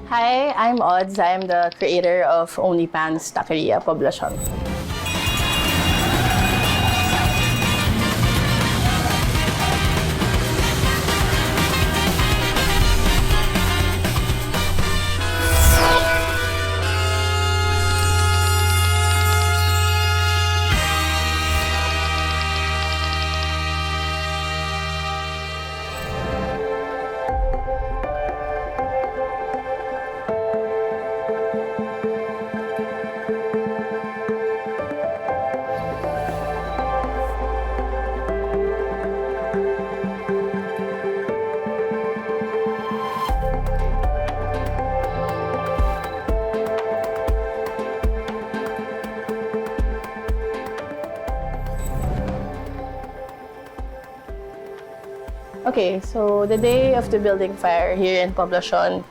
Hi, I'm Odds. I'm the creator of OnlyPans Taqueria Poblacion. Okay, so the day of the building fire here in Poblacion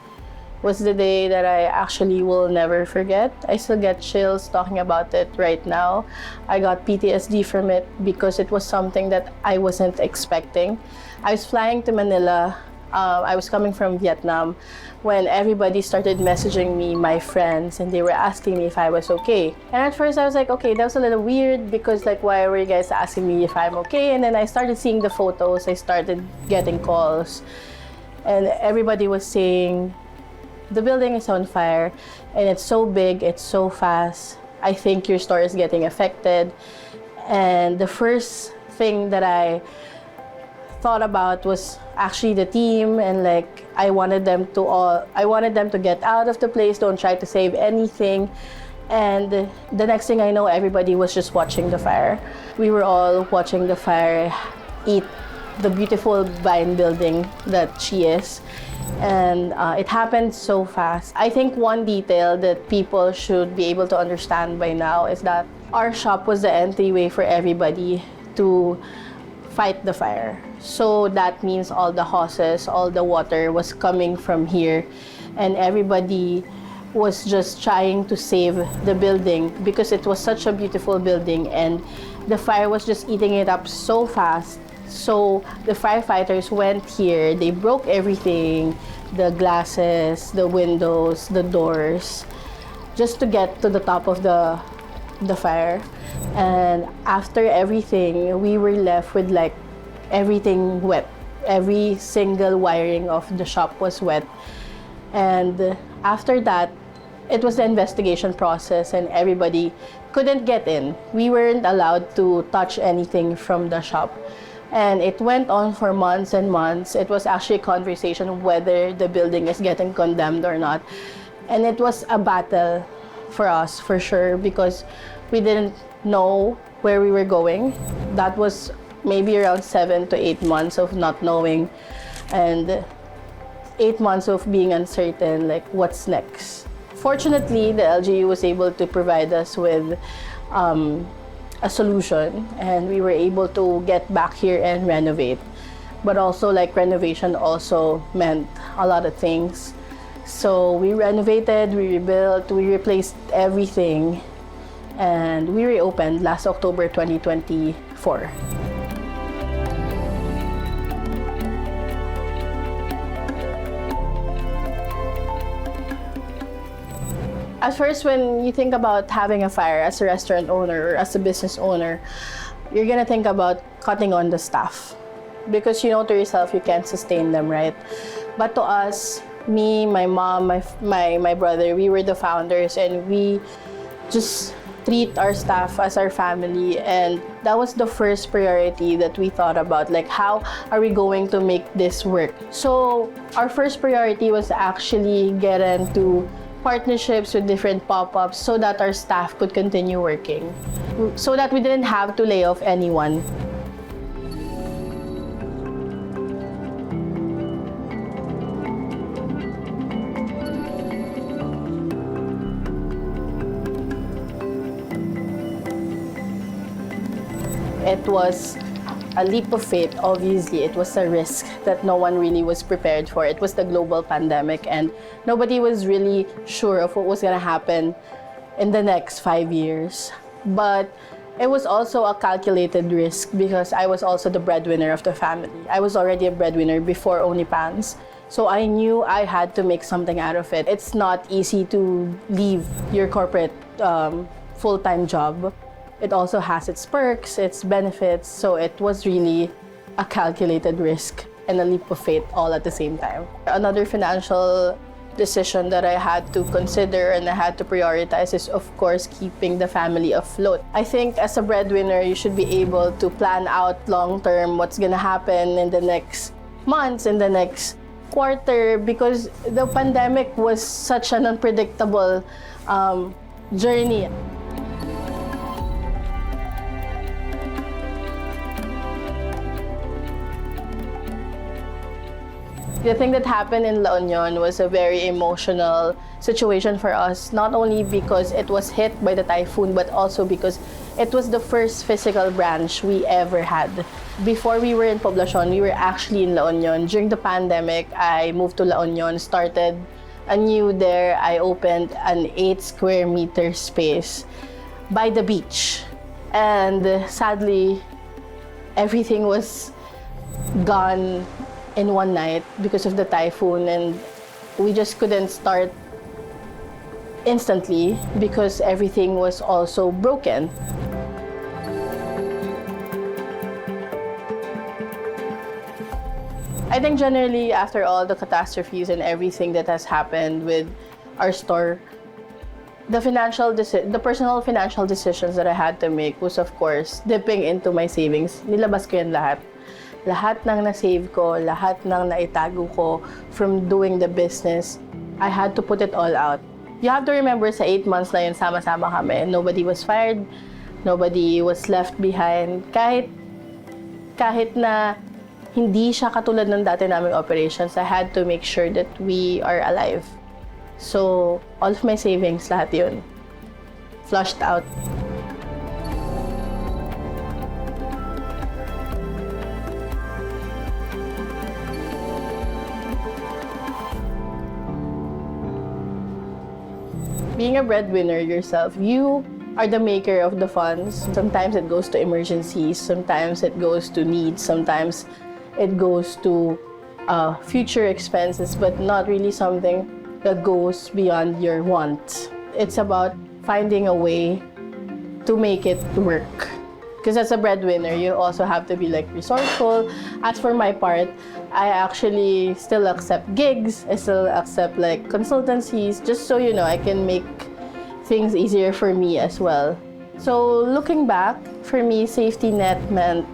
was the day that I actually will never forget. I still get chills talking about it right now. I got PTSD from it because it was something that I wasn't expecting. I was flying to Manila. I was coming from Vietnam when everybody started messaging me, my friends, and they were asking me if I was okay. And at first I was like, okay, that was a little weird because like, why were you guys asking me if I'm okay? And then I started seeing the photos, I started getting calls, and everybody was saying, the building is on fire and it's so big, it's so fast. I think your store is getting affected. And the first thing that I thought about was actually the team, and like I wanted them to get out of the place, don't try to save anything. And the next thing I know, everybody was just watching the fire. We were all watching the fire eat the beautiful vine building that she is. And it happened so fast. I think one detail that people should be able to understand by now is that our shop was the entryway for everybody to fight the fire. So that means all the hoses, all the water was coming from here, and everybody was just trying to save the building because it was such a beautiful building and the fire was just eating it up so fast. So the firefighters went here, they broke everything, the glasses, the windows, the doors, just to get to the top of the fire. And after everything, we were left with like everything wet. Every single wiring of the shop was wet. And after that, it was the investigation process and everybody couldn't get in. We weren't allowed to touch anything from the shop. And it went on for months and months. It was actually a conversation whether the building is getting condemned or not. And it was a battle for us, for sure, because we didn't know where we were going. That was maybe around 7 to 8 months of not knowing, and 8 months of being uncertain, like what's next. Fortunately, the LGU was able to provide us with a solution, and we were able to get back here and renovate. But also, like, renovation also meant a lot of things. So we renovated, we rebuilt, we replaced everything, and we reopened last October 2024. At first, when you think about having a fire as a restaurant owner or as a business owner, you're gonna think about cutting on the staff because you know to yourself you can't sustain them, right? But to us, me, my mom, my brother, we were the founders, and we just treat our staff as our family, and that was the first priority that we thought about, like how are we going to make this work. So our first priority was actually get into partnerships with different pop-ups so that our staff could continue working, so that we didn't have to lay off anyone. It was a leap of faith, obviously. It was a risk that no one really was prepared for. It was the global pandemic, and nobody was really sure of what was going to happen in the next 5 years. But It was also a calculated risk because I was also the breadwinner of the family. I was already a breadwinner before OnlyFans. So I knew I had to make something out of it. It's not easy to leave your corporate full-time job. It also has its perks, its benefits. So it was really a calculated risk and a leap of faith all at the same time. Another financial decision that I had to consider and I had to prioritize is, of course, keeping the family afloat. I think as a breadwinner, you should be able to plan out long-term what's gonna happen in the next months, in the next quarter, because the pandemic was such an unpredictable journey. The thing that happened in La Union was a very emotional situation for us, not only because it was hit by the typhoon, but also because it was the first physical branch we ever had. Before we were in Poblacion, we were actually in La Union. During the pandemic, I moved to La Union, started anew there. I opened an 8 square meter space by the beach. And sadly, everything was gone in one night because of the typhoon, and we just couldn't start instantly because everything was also broken. I think generally after all the catastrophes and everything that has happened with our store, the personal financial decisions that I had to make was, of course, dipping into my savings. Nilabas ko yan lahat. Lahat ng na-save ko, lahat ng naitago ko from doing the business, I had to put it all out. You have to remember, sa 8 months na yun, sama-sama kami. Nobody was fired, nobody was left behind. Kahit na hindi siya katulad ng dati naming operations, I had to make sure that we are alive. So, all of my savings, lahat yun, flushed out. Being a breadwinner yourself, you are the maker of the funds. Sometimes it goes to emergencies, sometimes it goes to needs, sometimes it goes to future expenses, but not really something that goes beyond your wants. It's about finding a way to make it work. Because as a breadwinner, you also have to be like resourceful. As for my part, I actually still accept gigs. I still accept like consultancies, just so you know, I can make things easier for me as well. So looking back, for me, safety net meant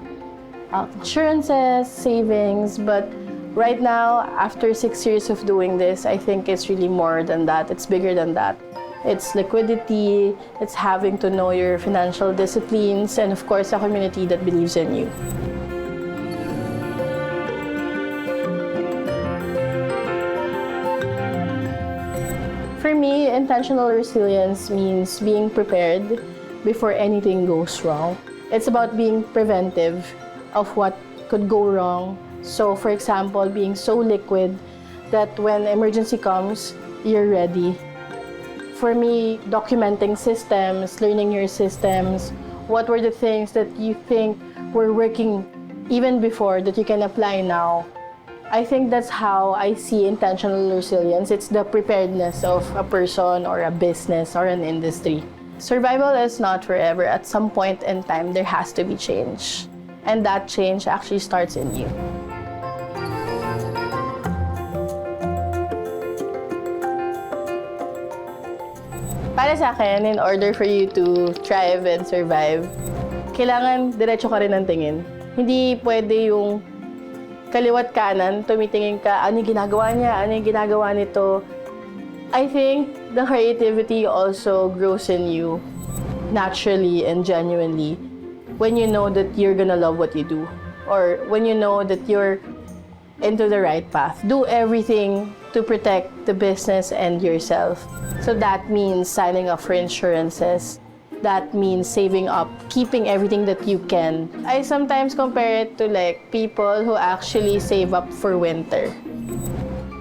insurances, savings, but right now, after 6 years of doing this, I think it's really more than that. It's bigger than that. It's liquidity, it's having to know your financial disciplines, and of course, a community that believes in you. For me, intentional resilience means being prepared before anything goes wrong. It's about being preventive of what could go wrong. So, for example, being so liquid that when emergency comes, you're ready. For me, documenting systems, learning your systems, what were the things that you think were working even before that you can apply now. I think that's how I see intentional resilience. It's the preparedness of a person or a business or an industry. Survival is not forever. At some point in time, there has to be change. And that change actually starts in you. Para sa akin, in order for you to thrive and survive, kailangan diretso ka rin ng tingin. Hindi pwede yung kaliwat kanan, tumitingin ka, ano yung ginagawa niya, ano yung ginagawa nito. I think the creativity also grows in you naturally and genuinely when you know that you're gonna love what you do, or when you know that you're into the right path. Do everything to protect the business and yourself. So that means signing up for insurances. That means saving up, keeping everything that you can. I sometimes compare it to like people who actually save up for winter.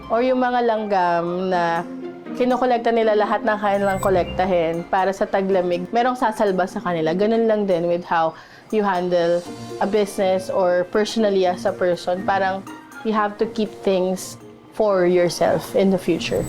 Or yung mga langgam na Kinokolekta nila lahat ng kanilang kolektahin para sa taglamig. Merong sasalba sa kanila. Ganun lang din with how you handle a business or personally as a person. Parang you have to keep things for yourself in the future.